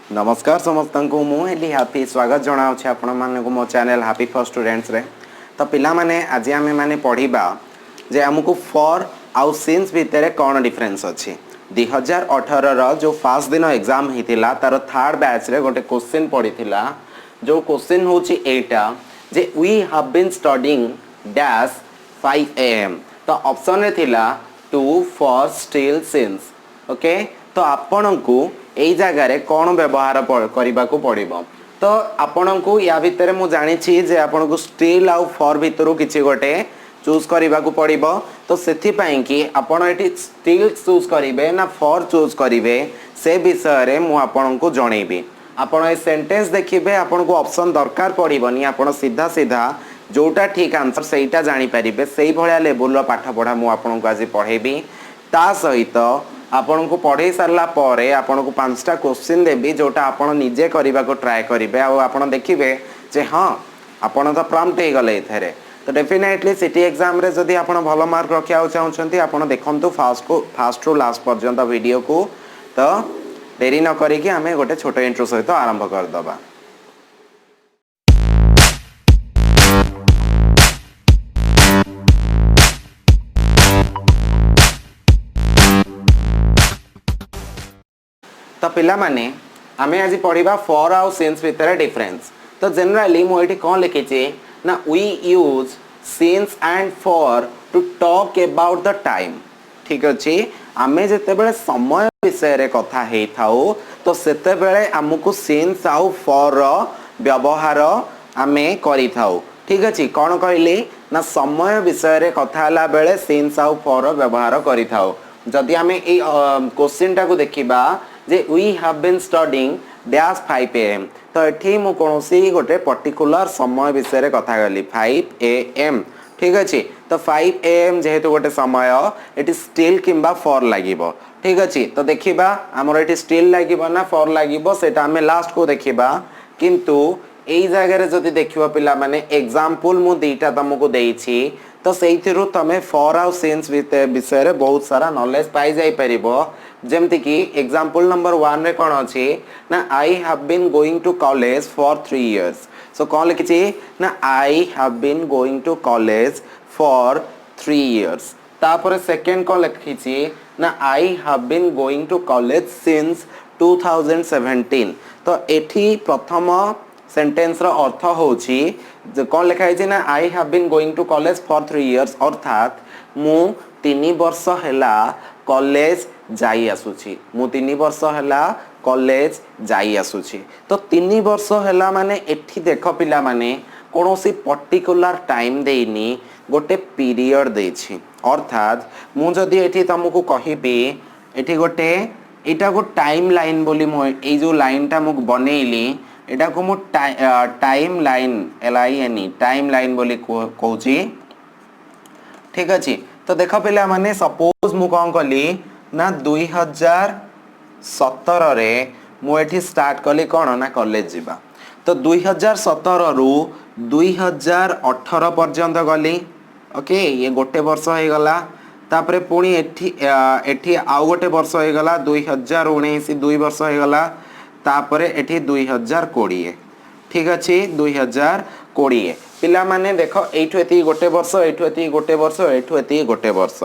नमस्कार समस्त को मुझे हापी स्वागत जनाऊँ आपण मानक मो चैनल हापी फॉर स्टूडेंट्स रे। तो पिला माने आज आम मैंने पढ़ा जे आमको फॉर आउ सिंस भितर कौन डिफरेंस अच्छी 2018 जो फास्ट दिन एग्जाम होता तार थर्ड बैच रे गोटे क्वेश्चन पड़ी जो क्वेश्चन हूँ एटा जे we have been studying dash 5 AM। तो ऑप्शन रे थिला two for still since. Okay, तो आपण को यही जगार कौन व्यवहार करने को पड़ो। तो आपण को या भितर मुझे जानी जे आपण को स्टिल आउ फॉर भितर किसी गोटे चूज करने को पड़ो। तो से कि आपण ये स्टिल चूज करेंगे ना फॉर चूज करेंगे से विषय में मुझे को जनइबी। आपण ये सेंटेंस देखिए आपण को ऑप्शन दरकार पड़ोनी, आप सीधा सीधा जोटा ठीक आंसर सेटा जानीपारे से भाया लेवल पाठ पढ़ा मुझे आज पढ़ेबी। ता सहित आपन को पढ़े सारा पर आपन को 5टा क्वेश्चन देवी जोटा आपन निजे करने को ट्राए करेंगे। आपन देखिए जे हाँ आपन तो प्रॉम्प्ट हो गले एथरे। तो डेफिनेटली सिटी एग्जाम रे जदि आपन भल मार्क रखा चाहते आपन देखंतु फास्ट टू लास्ट पर्यंत वीडियो को। तो देरी न करिकी आमे गोटे छोट इंट्रो सहित आरंभ करदबा। तो पिला माने आमे आज पढ़ा फॉर आउ सिंस भितर डिफरेंस। तो जनरली मुझे कौन लिखी ना we use since and for to talk about the time. ठीक अच्छे, आमे जिते समय विषय रे कथा हे थाउ तो सेते बेले आमको सिंस आउ फॉर व्यवहार आमे करि थाउ। ठीक अच्छे, कौन कहली ना समय विषय रे कथा हला बेले सिंस आउ फॉर व्यवहार करि थाउ। जदि आमे ए क्वेश्चन टा को देखिबा जे we have been studying dash 5 AM। तो ये मुझे कौन गोटे पर्टिकुलर समय विषय कथा गली 5 AM। ठीक अच्छे, तो 5 AM जेहेतु गोटे समय ये स्टिल किंबा फॉर लगे। ठीक अच्छे, तो देखा आमर ये स्टिल लगे ना फॉर लगे से आम लास्ट को देखा। किंतु यही जगह जदि देखिए पिला माने एग्जाम्पल मु दीटा तुमको देइछि तो से तुम फॉर आउ सिंस विषय बहुत सारा नॉलेज पाई जाई परिबो। जेमती कि एग्जाम्पल नंबर 1 रे कौन अच्छी ना I have been going to college for 3 years। So कौन लिखी ना I have been going to college for 3 years। तापर सेकेंड कौन लिखी ना I have been going to college since 2017। तो एठी प्रथम सेंटेंस रो अर्थ होची कौन लिखाई ना I have been going to college for 3 years, अर्थात मु 3 वर्ष हैला कॉलेज जाई आसुची। मु 3 वर्ष हैला कॉलेज जाई आसुची। तो 3 वर्ष हैला माने एठी देख पिला माने कोनोसी पर्टिकुलर टाइम देइनी गोटे पीरियड देछि। अर्थात मु जदि एठी तुमको कहिबी एठी गोटे एटा को टाइम लाइन बोली मो ए जो लाइन टा मु बनेइली एटा को मु time line LINE time line बोली कहूची। ठीक अच्छे, तो देख पिला माने सपोज मु कौन कली ना 2017 रे मुझे स्टार्ट कली कौन ना कॉलेज जीवा। तो 2017 रु 2018 पर्यंत गली। ओके, ये गोटे वर्ष हो गला। तापरे पुणी एठी आउ गोटे वर्ष हो गला 2019 2 वर्ष हो गला। तापरे एठी 2020। ठीक अच्छे, 2020 पिला माने देख एठु एति गोटे वर्ष एठु एति गोटे वर्ष एठु एति गोटे वर्ष।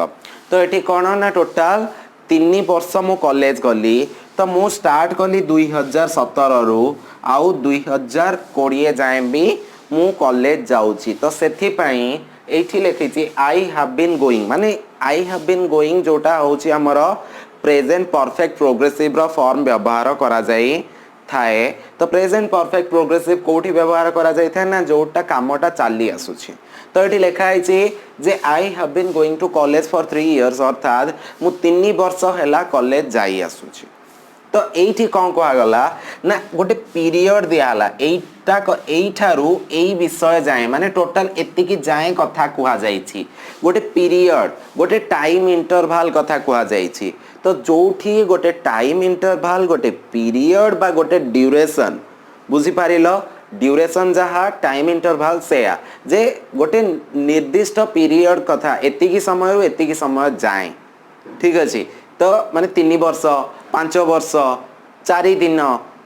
तो एठी कौन ना टोटाल 3 वर्ष मु कॉलेज गली। तो मु स्टार्ट कली 2017 रु आउ 2020 जाए भी मु कॉलेज जाउची। तो सेथि पई एठी लिखिची आई हैव बीन गोइंग माने आई हैव बीन गोइंग जोटा होची हमर प्रेजेंट परफेक्ट प्रोग्रेसिव रो फॉर्म व्यवहार करा जाई थाए। तो प्रेजेंट परफेक्ट प्रोग्रेसिव कोठी व्यवहार करा जाई थाए ना जोटा कामटा चाली आसुची। तो ये लिखाई जे I have been going to college for 3 years, अर्थात मु 3 वर्ष हैला कॉलेज जाई आसुची। तो एठी कौन कहगला ना गोटे पीरियड दियाला एठारू एई विषय जाए माने टोटल एतिकी जाए कथा कुहा जाइछि। गोटे पीरियड गोटे टाइम इंटरवल कथा कुहा जाइछि। तो जोठी गोटे टाइम इंटरवल गोटे पीरियड बा गोटे ड्यूरेशन बुझी पारिलो। ड्यूरेशन जहाँ टाइम इंटरवल से जे गोटे निर्दिष्ट पीरियड कथा एतिकी समय रु एतिकी समय जाए। ठीक अच्छे, तो माने 3 वर्ष 5 वर्ष 4 दिन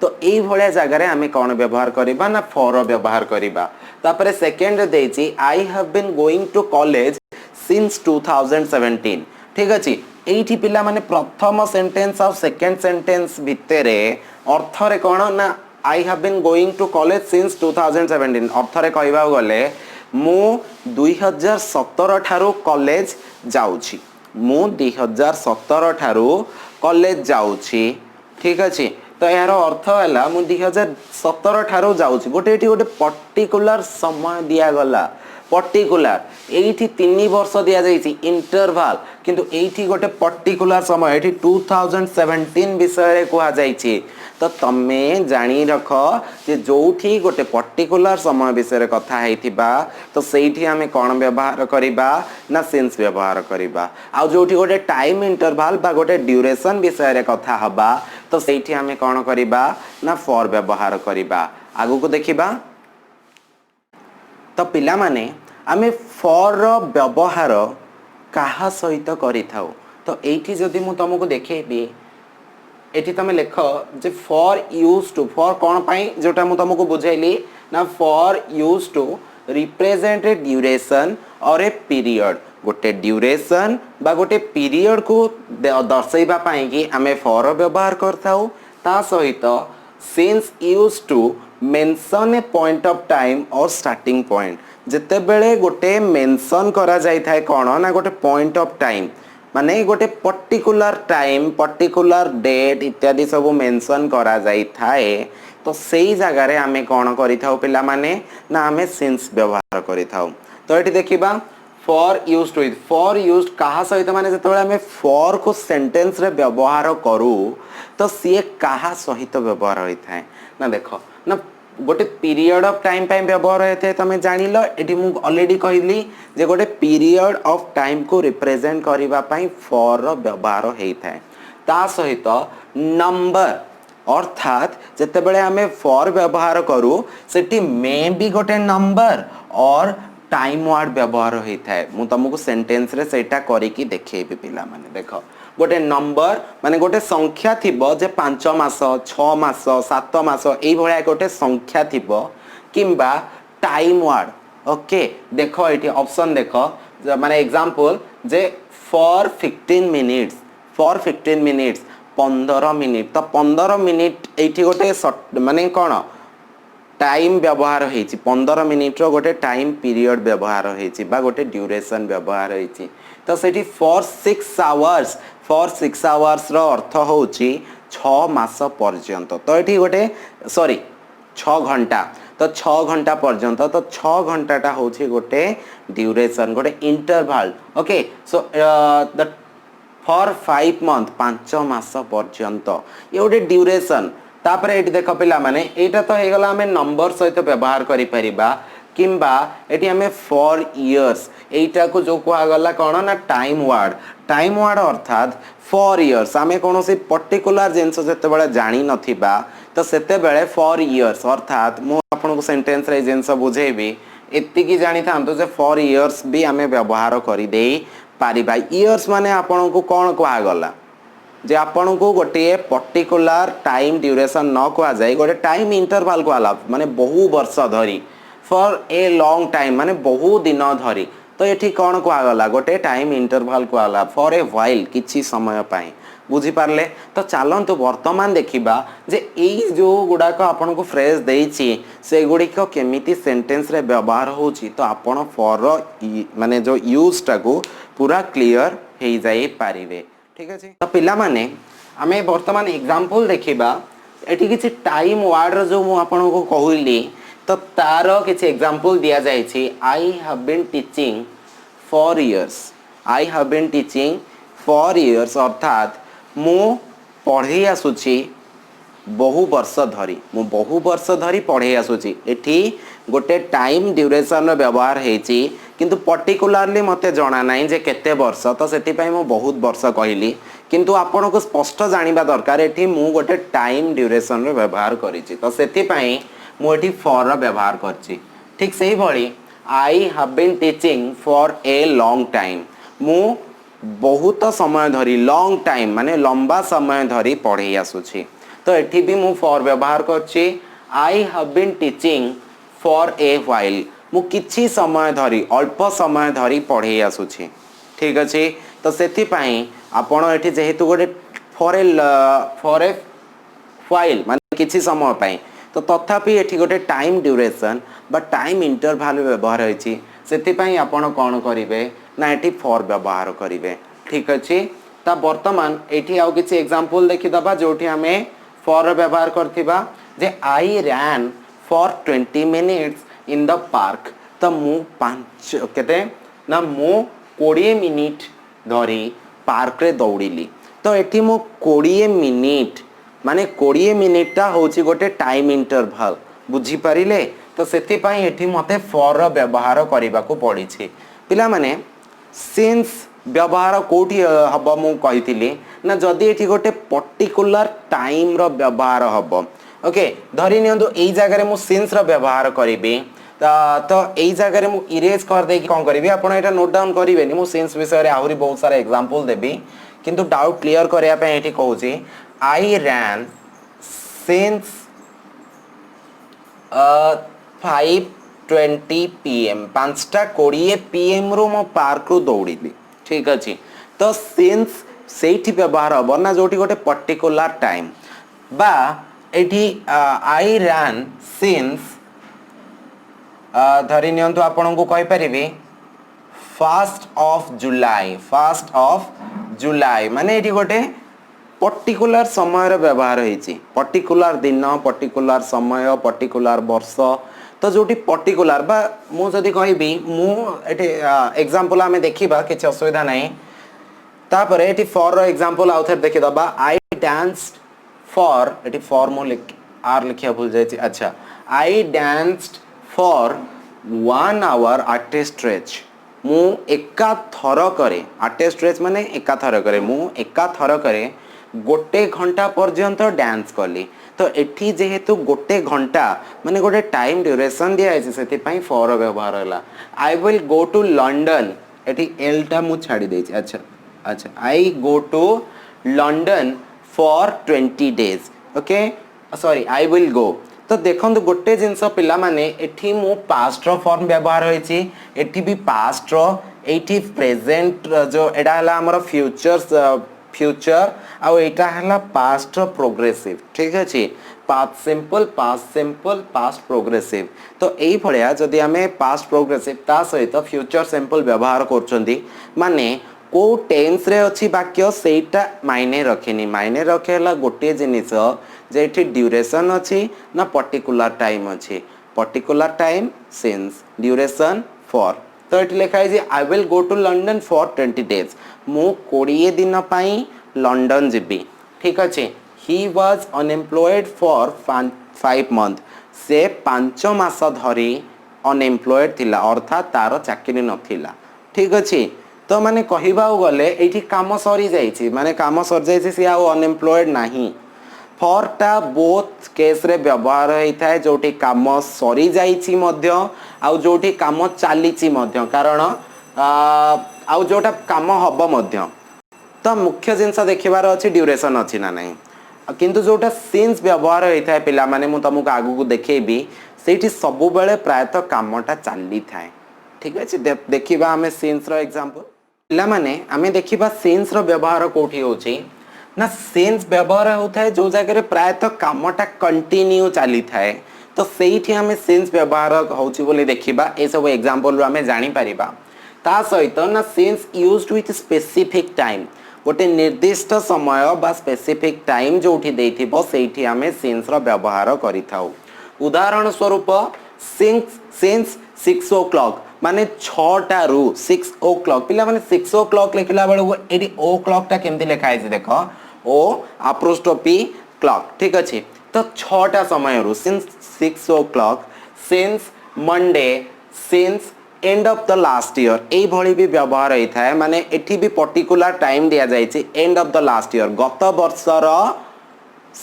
तो एई भलिया जगह रे हमें कौन व्यवहार करिबा ना फॉर व्यवहार करिबा तापर सेकंड रे देछि I have been going to college since 2017 ठीक अछि एठी पिला माने प्रथम सेंटेंस और सेकंड सेंटेंस भितरे अर्थ रे कोन ना I have been going to college since 2017 अर्थ रे कहबा गले मु 2017 ठारू कॉलेज जाउछि मु 2017 ठारू कॉलेज जाउछि ठीक अछि तो यार अर्थ है मु 2017 ठारू जाउछि गोटे एठी गोटे पर्टिकुलर समय दिया गला पर्टिकुलर एठी 3 वर्ष दिया जाइछि इंटरवल किंतु एठी गोटे पर्टिकुलर समय एठी 2017 विषय रे कुआ जाइछि तो तमे जानी रख जे जोठी गोटे पर्टिकुलर समय विषय रे कथा हेतिबा तो सेठी हमें कोन व्यवहार करिबा ना सिंस व्यवहार करिबा आ जोठी गोटे टाइम इंटरवल बा गोटे ड्यूरेशन विषय रे कथा हबा तो सेठी हमें कोन करिबा ना फॉर व्यवहार करिबा आगु को देखिबा तो पिला माने आमे फॉर रो व्यवहार काहा सहित करिथाउ तो एठी जदी मु तुमको देखेबी एठी तमे लेख जे फॉर यूज टू फॉर कोन पई जोटा मु तुमको बुझाइली ना for use to represent a duration और ए पीरियड गोटे ड्यूरेशन बा गोटे पीरियड को दर्शाइबा पई कि आमे फॉर व्यवहार करथाउ ता सहित since use to mention a point of time or starting point जते बेले गोटे मेंशन करा जाय थाए कोन ना गोटे पॉइंट ऑफ टाइम माने गोटे पर्टिकुलर टाइम पर्टिकुलर डेट इत्यादि सब मेंशन करा जाय थाए तो सेही जगह रे हमें कोन करिथाउ पिला माने ना हमें सिंस व्यवहार करिथाउ तो एठी देखिबा for used with for used कहा सहित माने जतबेले हमें फॉर को सेंटेंस रे व्यवहार करू तो सी कहा सहित व्यवहार होई थाए ना देखो ना गोटे पीरियड ऑफ टाइम पे व्यवहार होते तमे जानिलो एठी मु ऑलरेडी कहली जे गोटे पीरियड ऑफ टाइम को रिप्रेजेंट करिबा पई फॉर रो व्यवहार हेई थाए ता सहित नंबर अर्थात जते बेले हमें फॉर व्यवहार करू सेठी मे भी गोटे नंबर और टाइम वर्ड व्यवहार होई थाए मु तुमको सेंटेंस रे सेटा करी की देखैबी पिला माने देखो गोटे नंबर माने गोटे संख्या थिबो जे 5 मास 6 मास 7 मास एई भलिया गोटे संख्या थिबो किंबा टाइम वर्ड ओके देखो एठी ऑप्शन देखो माने example J for 15 minutes 15 minute तो 15 मिनिट एठी गोटे माने कोन टाइम व्यवहार होईची 15 मिनिट रो गोटे टाइम पीरियड व्यवहार होईची बा गोटे ड्यूरेशन व्यवहार होईची तो सेठी फॉर 6 आवर्स रो अर्थ होची 6 मास पर्यंत तो एठी गोटे सॉरी 6 घंटा तो 6 घंटा पर्यंत तो 6 घंटाटा होची गोटे ड्यूरेशन गोटे interval okay so the for 5 month 5 मास पर्यंत ये गोटे ड्यूरेशन तापर एठी देखो पिला माने एटा तो हे गला हमें नंबर सहित व्यवहार करि परिबा किंबा एठी हमें फॉर इयर्स एटा को जो कुआ गला कोन ना टाइम वर्ड अर्थात फॉर इयर्स हमें कोनोसी पर्टिकुलर जिंस जते बेले जानि नथिबा तो सेते बेले फॉर इयर्स अर्थात मु आपन को सेंटेंस रे जिंस बुझेबी एत्ति की जानि थांतो जे फॉर इयर्स भी हमें व्यवहार करि देई पारिबा इयर्स माने आपन को कोन कुआ गला जे आपन को गोटे पर्टिकुलर टाइम ड्यूरेशन न कुआ जाय गोटे टाइम इंटरवल को आला माने बहु वर्ष धरी फॉर ए लॉन्ग टाइम माने बहु दिन धरी तो एठी कोन कुआ गला गोटे टाइम इंटरवल को आला फॉर ए व्हाइल किछि समय पाई बुझी पारले तो चलंतु वर्तमान देखिबा जे एई जो गुडा को आपन को फ्रेज देइछि से गुडी को केमिति सेंटेंस रे व्यवहार होछि तो आपन फॉर माने जो यूज टा को पूरा क्लियर हे जाई पारिबे ठीक है तो पिला माने आमे वर्तमान एग्जांपल देखिबा एठी किछि टाइम वर्ड रो जो मु आपन को कहूली तो तारो किछि एग्जांपल दिया जाय छी I have been teaching for years अर्थात मु पढ़ी आसुची बहु वर्ष धरी पढ़े आसुची एठी गोटे टाइम ड्यूरेशन रो व्यवहार हेची किंतु पर्टिकुलरली मते जाना नाही जे केते वर्ष तो सेति पई मु बहुत वर्ष कहली किंतु आपन को स्पष्ट जानिबा दरकार एठी मु गोटे टाइम ड्यूरेशन रो व्यवहार करिची तो सेति पई मु एठी फॉर रो व्यवहार करची ठीक सेही भली I have been teaching for a long time मु बहुत समय धरी लॉन्ग टाइम माने लंबा समय धरी पढ़े आसुची तो एठी भी मु फॉर व्यवहार करछि I have been teaching for a while मु किछि समय धरी अल्प समय धरी पढ़े आसुछि ठीक अछि तो सेथि पई आपण एठी जेहेतु गोटे फॉर ए व्हाइल माने किछि समय पई तो तथापि एठी गोटे टाइम ड्यूरेशन बा टाइम इंटरवल व्यवहार होइछि सेथि पई आपण कोन करिवे ना एठी फॉर व्यवहार करिवे ठीक अछि ता वर्तमान एठी आउ किछि एग्जांपल देखि दबा जोठी हमें फॉर व्यवहार करथिबा जे I ran for 20 minutes in the park तो मु 5 केते ना मु 20 मिनिट धरी पार्क रे दौड़िली तो एठी मु 20 मिनिट माने 20 मिनिट ता होची गोटे टाइम इंटरवल बुझी परिले तो सेति पई एठी मते फॉर व्यवहार करिबा को पड़ी छी पिला माने सिंस व्यवहार कोठी हबो मु कहितिली ना जदी एठी गोटे पर्टिकुलर टाइम रो व्यवहार हबो ओके धरि नियंतु एई जगह रे मु सिंस रो व्यवहार करिबी तो एई जगह रे मु इरेज कर दे कि कोन करिबी आपण एटा नोट डाउन करिवेनी मु सिंस विषय रे आहुरी बहुत सारा एग्जांपल देबी किंतु डाउट क्लियर करिया पे एठी कहूची आई रैन सिंस 5:20 PM 5:20 PM रो मो पार्क रो दौड़िली ठीक अछि तो सिंस सेठी व्यवहार हबो ना जोठी गोटे पर्टिकुलर टाइम बा एठी आई रैन सिंस धरि नियंतु आपन को कहि परिबी 1st of July माने एठी गोटे पर्टिकुलर समय रो व्यवहार होईची पर्टिकुलर दिन पर्टिकुलर समय पर्टिकुलर वर्ष तो जोटी पर्टिकुलर बा मु जदी कहबी मु एठी एग्जांपल हमें देखिबा किछ असुविधा नाही तापर एठी फॉर रो एग्जांपल आउथर देखि दबा आई डांस्ड फॉर एठी फॉर मु आर लिखिया भूल जायछि अच्छा I danced for 1 hour at a stretch मु एका थर करे at a stretch माने एका थर करे मु एका थर करे गोटे घंटा पर्यंत डांस कली तो एठी जेहेतु गोटे घंटा माने गोटे टाइम ड्यूरेशन दिया है सेति पई फॉर व्यवहार होला I will go to London एठी एल टा मु छाडी देछि अच्छा अच्छा I go to London for 20 days okay sorry I will go तो देखंतु गोटे जिंस पिला माने एठी मु पास्ट रो फॉर्म व्यवहार होईची एठी भी पास्ट रो एठी प्रेजेंट जो एडा हला हमर फ्यूचर आ एटा हला पास्ट प्रोग्रेसिव ठीक अछि पास्ट सिंपल पास्ट प्रोग्रेसिव तो एई भलिया जदी हमें पास्ट प्रोग्रेसिव ता सहित फ्यूचर सिंपल व्यवहार करचंदी माने को टेंस रे अछि वाक्य सेटा मायने रखेनी मायने रखेला गोटे जिनिस जेठी ड्यूरेशन अछि ना पर्टिकुलर टाइम अछि particular time since duration for तो एठी लिखा है जे I will go to London for 20 days मु 20 दिन पई लंडन जिबी ठीक अछि he was unemployed for 5 months से 5 मास धरी अनएम्प्लॉयड थिला अर्थात तारो चाकरी नथिला ठीक अछि तो माने कहिबा गले एठी काम सरी जाईछि माने काम सर जाईछि से आ अनएम्प्लॉयड नाही फॉर टा बोथ केस रे व्यवहार होइथाय जोठी काम सरी जाईछि मध्य आ जोठी काम चालीछि मध्य कारण आ जोटा काम हबो मध्य तो मुख्य जिंस देखिबार अछि ड्यूरेशन अछि ना नाही किंतु जोटा सिंस व्यवहार होइथाय पिला माने मु तमको आगु को देखेबी सेठी सबु बेले प्रायत कामटा चाली थाए ठीक अछि देखिबा हमें सिंस रो एग्जांपल पिला माने हमें देखिबा सिंस रो व्यवहार कोठी होछि ना सिंस व्यवहार होता है जो जगह प्रायत कामटा कंटिन्यू चली थाए तो सेठी हमें सिंस व्यवहार होछि बोली देखिबा ए सब एग्जांपल रो हमें जानि परिबा ता सहित ना since used with specific time गोटे निर्दिष्ट समय बा स्पेसिफिक टाइम जोठी देथिबो सेठी हमें सिंस रो व्यवहार करिथाउ उदाहरण स्वरूप सिंस 6 o'clock माने 6टा रु 6 o'clock पिला माने 6 o'clock लिखला बेलको एडी ओ क्लॉक टा केमति लिखा है देखो ओ अप्रोस्ट्रोफी क्लॉक ठीक अछि तो 6टा समय रु since 6 o'clock since Monday since end of the last year ए भली भी व्यवहार होई थाए माने एठी भी पर्टिकुलर टाइम दिया जायछि end of the last year गत वर्षर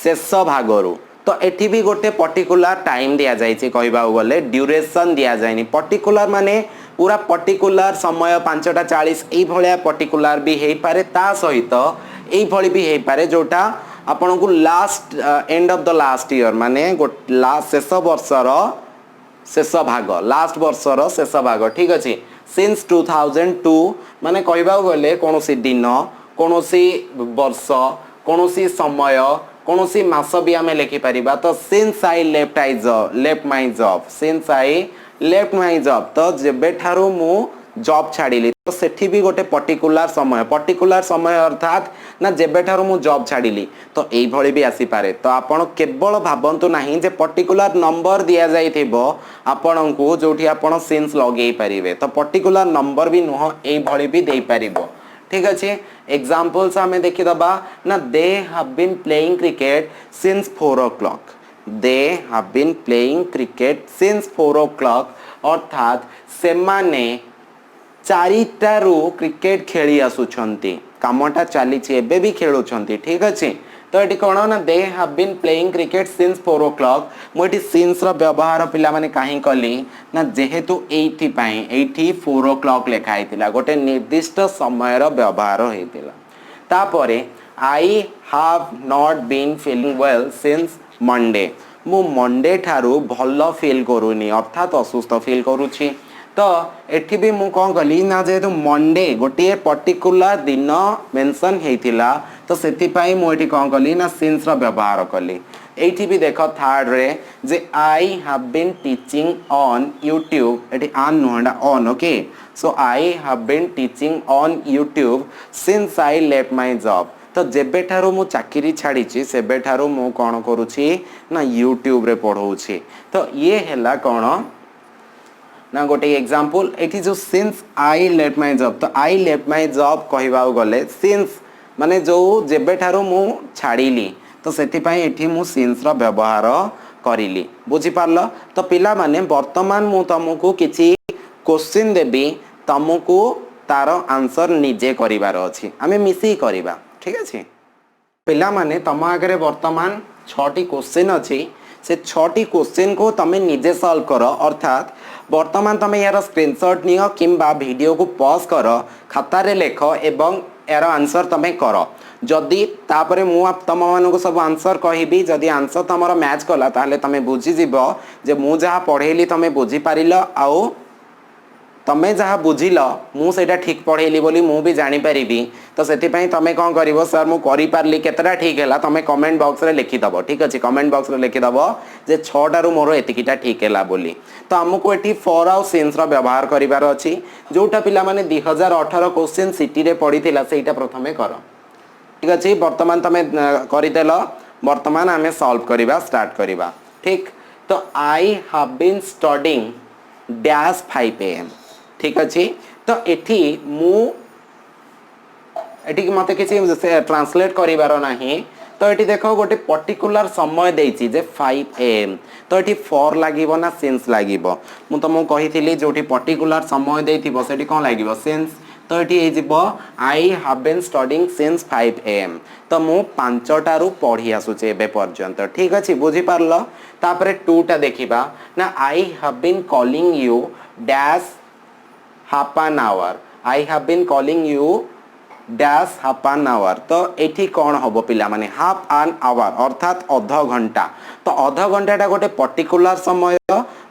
शेष भागरु तो एठी भी गोटे पर्टिकुलर टाइम दिया जायछि कहबा गले ड्यूरेशन दिया जायनि पर्टिकुलर माने पूरा पर्टिकुलर समय 5:40 ए भलिया पर्टिकुलर भी हेई पारे ता सहित ए भली भी हेई पारे जोटा आपण को last and of the last year माने लास्ट शेष वर्षर शेष भाग लास्ट वर्षर शेष भाग ठीक अच्छे सिंस 2002 माने कहबा गले कोनोसी दिन कोनोसी वर्ष कोनोसी समय कोनोसी मास भी आमे लिखि परिबा तो since I left my job since I left my job तो जेबे ठारू मु जॉब छाड़िली तो सेठी भी गोटे पर्टिकुलर समय अर्थात ना जेबे ठारू मु जॉब छाड़िली तो एई भली भी आसी पारे तो आपण केवल भाबंतु नाही जे पर्टिकुलर नंबर दिया जाइथिबो आपण को जोठी आपण सिंस लगेई परिबे तो पर्टिकुलर नंबर भी नुह एई भली भी देई परिबो ठीक अच्छे एग्जांपल्स हमें देखि दबा ना they have been playing cricket since 4 o'clock they have been playing cricket since 4 o'clock अर्थात से माने चारिटारू क्रिकेट खेली आसुछंती कामटा चली एबे भी खेलुछंती ठीक अच्छे तो ये कौन ना they have been playing cricket since 4 o'clock मुझे सिंस रो व्यवहार पिला माने काहे कली ना जेहेतु एठी पई एठी 4 o'clock लिखा हितिला गोटे निर्दिष्ट समय रो व्यवहार हेतिला तापरे I have not been feeling well since Monday मु मंडे ठारू भलो फील करूनी अर्थात असुस्थ फील करूची तो एठी भी मु कौन कली ना जेहेतु मंडे गोटे पर्टिकुलर दिन मेंशन हेतिला तो सेति पई मु एठी कौन कली ना सिंस रो व्यवहार कली एठी भी देखो थर्ड रे जे I have been teaching on YouTube एठी ऑन नोंडा on okay so I have been teaching on YouTube since I left my job तो जेबे ठारू मु चाकरी छाड़ी सेबे ठारू मु कौन करूची ना यूट्यूब रे पढ़ौची तो ये हैला कौन ना गोटे एग्जांपल एठी जो since I left my job तो आई लेफ्ट माय जॉब कहबा गले सिंस माने जो जेबे ठारू मु छाड़ीली तो सेति पई एठी मु सिंस रो व्यवहार करिली बुझी पारलो तो पिला माने वर्तमान मु तुमको किछि क्वेश्चन देबी तुमको तार आंसर निजे करिवार अछि आमे मिसी करिबा ठीक अछि पिला माने तम आगे वर्तमान 6टी क्वेश्चन अछि से 6टी क्वेश्चन को तमे निजे सॉल्व करो अर्थात वर्तमान तमे यार स्क्रीनशॉट नियो किंबा वीडियो को पॉज करो खाता रे लेखो एवं यार आंसर तमे करो जदि तापरे मु तम मानको सब आंसर कहिबी जदि आंसर तमरो मैच कला ताले तमे बुझी जिवो जे मु जहा पढेली तमे बुझी पारिलो आउ तमे जहा बुझिल मु सेटा ठीक पढ़ेली बोली मु भी जानी परिबी तो सेति पई तमे कोन करिवो सर मु करि पारली केतरा ठीक हैला तमे कमेंट बॉक्स रे लिखि दबो ठीक अछि कमेंट बॉक्स रे लिखि दबो जे 6टा रु मोर एतिकिटा ठीक हैला बोली तो हमको एठी फॉर आउ सिंस रो व्यवहार करिवार अछि जोटा पिला माने 2018 क्वेश्चन सिटी रे पढिथिला सेटा प्रथमे करो ठीक अछि वर्तमान तमे करिदेलो वर्तमान हमें सॉल्व करिवा स्टार्ट करिवा ठीक तो I have been studying dash 5 am ठीक अच्छे तो एठी मु एठी मते किसी ट्रांसलेट करिवार नाही तो एठी देखो गोटे पर्टिकुलर समय देछि जे 5 am तो एठी फॉर लागिवो ना सिंस लागिवो मु तमो कहिथिली जोठी पर्टिकुलर समय देथिबो सेठी कोन लागिवो सिंस तो एठी हे जिवो I have been studying since 5 am तो मु 5टा रु पढी आसुचे एबे पर्यंत ठीक अछि बुझी पारलो तापरे 2टा देखिबा ना I have been calling you dash half an hour I have been calling you dash half an hour तो एठी कौन होबो पिला माने half an hour अर्थात आधा घंटा तो आधा घंटाटा गोटे पर्टिकुलर समय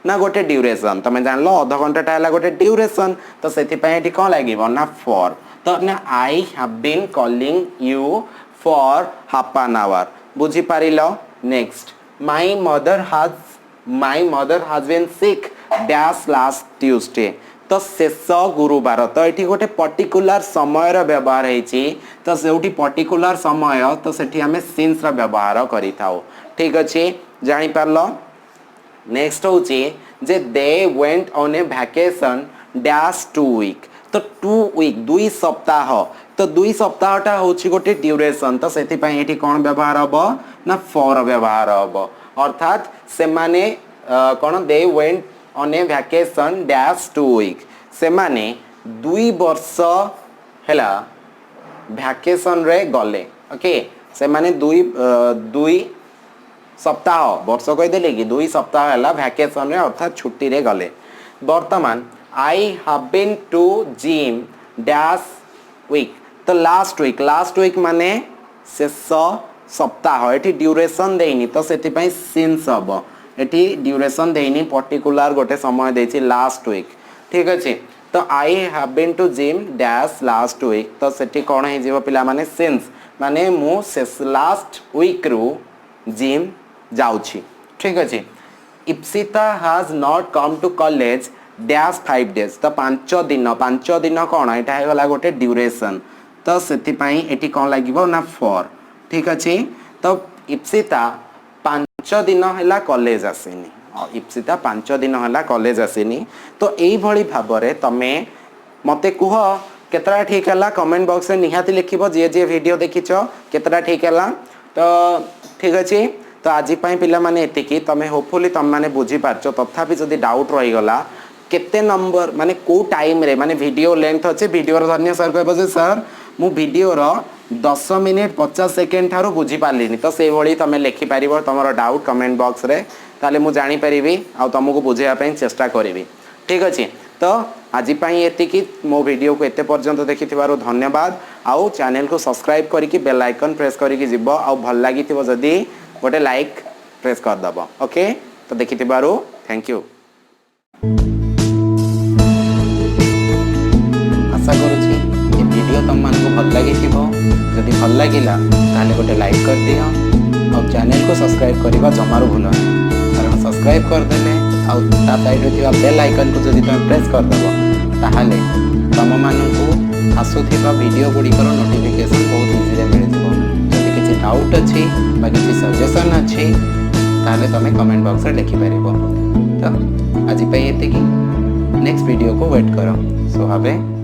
ना गोटे ड्यूरेशन तमे जानलो आधा घंटाटा हला गोटे ड्यूरेशन तो सेति पय एठी कोन लागिवो ना फॉर तो ना I have been calling you for half an hour बुझी पारिलो next my mother has been sick dash last Tuesday तो शेष गुरुवार तो ये गोटे पर्टिकुलर समय व्यवहार होती तो से पर्टिकुलर समय तो सेठी आमे सिंस व्यवहार करि थाओ ठीक अच्छे जानि पारलो नेक्स्ट होची जे they went on a vacation dash 2 week तो 2 वीक 2 सप्ताह तो 2 सप्ताहटा होची गोटे ड्यूरेशन तो सेठी पई एठी कोन व्यवहार हबो ना फॉर व्यवहार हबो अर्थात से माने कोन they went on a vacation dash 2 week से माने 2 वर्ष हैला वैकेशन रे गले ओके से माने 2 सप्ताह वर्ष कहि देले कि 2 सप्ताह हैला वैकेशन रे अर्थात छुट्टी रे गले वर्तमान I have been to gym dash week तो लास्ट वीक माने शेष सप्ताह एठी ड्यूरेशन देइनी तो सेति पई सिंस हबो एठी ड्यूरेशन देइनी पर्टिकुलर गोटे समय देछि लास्ट वीक ठीक अछि तो I have been to gym dash last week तो सेठी कोन हे जीव पिला माने सिंस माने मु लास्ट वीक रू जिम जाउछि ठीक अछि Ipsita has not come to college dash 5 days तो 5 दिन कोन एटा हे गला गोटे ड्यूरेशन तो सेति पई एठी कोन लागिवो ना फॉर ठीक अछि तो इप्सिता 5 दिन हैला कॉलेज आसीनी इप्सिता 5 दिन हैला कॉलेज आसीनी तो एई भली भाबरे तमे मते कुह केतरा ठीक हैला कमेंट बॉक्स रे निहाती लिखिबो जे जे वीडियो देखिचो केतरा ठीक हैला तो ठीक अछि तो आज पई पिला माने एतिकी तमे होपफुली तम माने बुझी पारचो तथापि जदी डाउट रही गला केते नंबर माने को टाइम रे माने वीडियो लेंथ अछि वीडियो रो धन्य सर कहबो जे सर मु वीडियो रो 10 मिनिट 50 सेकेंड थारो बुझी पारलिनी तो से भली तमे लिखि पारिबो तमरो डाउट कमेंट बॉक्स रे ताले मु जानि परिबी आ तुमको बुझेया पई चेष्टा करिवि ठीक अछि तो आज पई एतिकी मो वीडियो को एते पर्यंत देखिथिबारो धन्यवाद आउ चैनल को सब्सक्राइब करिकि बेल आइकन प्रेस करिकि जिवो आ भल लागिथिबो जदी गोटे लाइक प्रेस कर दबो ओके तो देखिथिबारो थैंक यू आशा करूची ये वीडियो तुम मान को भल लगी जदि भल लगिला ताले गोटे लाइक कर दियो और चैनल को सब्सक्राइब करबा जमारो भूल कारण सब्सक्राइब कर देले और ता साइड रे थिबा बेल आइकन को जदि तुम प्रेस कर दबो ताहाले तम मानकू आसुथिबा वीडियो गुडी कर नोटिफिकेशन बहुत इजी रे मिल जबो जदि किछि डाउट अछि बा किछि सजेशन अछि ताले तमे कमेंट बॉक्स रे लिखि परिबो तो आज पई एतिकी नेक्स्ट वीडियो को वेट करो सो हैव ए